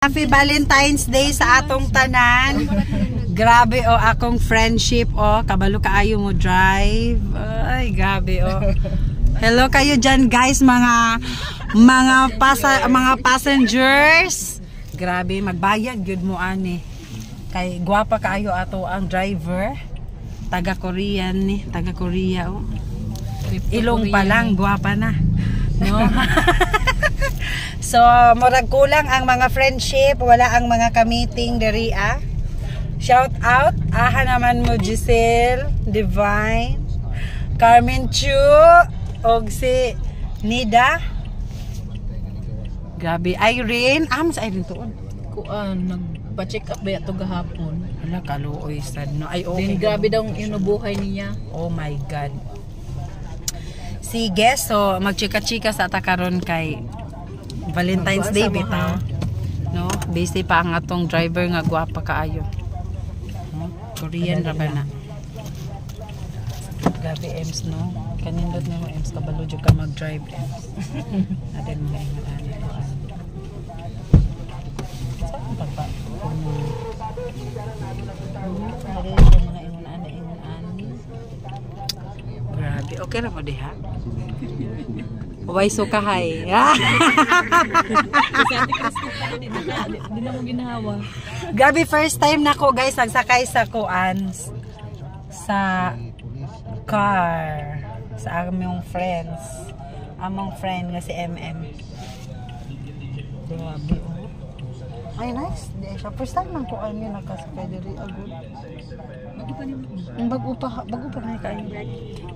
Happy Valentine's Day sa atong tanan. Grabe o akong friendship o kabalo kaayo mo drive. Ay grabe o. Hello kayo dyan guys mga passengers. Grabe magbayad gyud mo ani. Kay gwapa kaayo ato ang driver. Taga Korean ni, taga Korea o. Ilong pa lang gwapa na. No. So, murag kulang ang mga friendship, wala ang mga ka-meeting diri ah. Shout out, aha naman mo Giselle, Divine, Carmen Chu, og si Nida. Grabe, Irene, sa Irene tuon. Nagpa-check up ba ito gahapon? Wala, kaluoy sad no. Ay, okay. Din grabe daw inubuhay niya. Oh my God. Sige, so magchika-chika sa takaron kay Valentine's Day bitaw. No, busy pa ang atong driver nga gwapa kaayo. No? Korean ra ba na. Grabe Ems no. Kanindot nimo Ems kabalo jud ka mag-drive Ems. Aden mo ingon ani ko. Saan pagpa? Ari mga ingon ani. Grabe, okay ra mo diha. Huwag sukahay. Di na mo ginahawa. Gabi, first time na ko guys nagsakay sa kuan sa car sa among friends. Among friend nga si MM. Grabe oh. Ay nice. First time man ko ani nakasakay diri agud. Bago pa na kayo.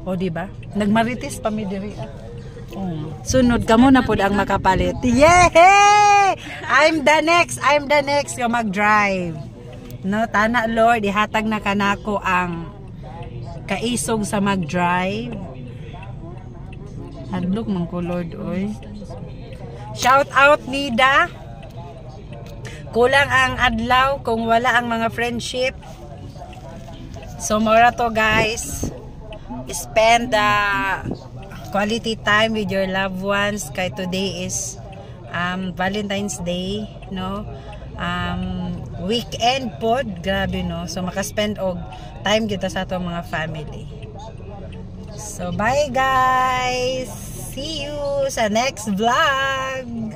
O di ba? Nagmarites pa mi diri. Sunod ka muna po ang makapalit. Yay! I'm the next yung mag-drive. No, tana Lord, ihatag na kanako ang kaisog sa mag-drive. Hadlok man ko Lord, oy. Shout out Nida. Kulang ang adlaw kung wala ang mga friendship. So mora to guys. Spend the quality time with your loved ones kay today is Valentine's Day no weekend pod grabe no so maka-spend og time kita sa atong mga family. So bye guys, see you sa next vlog.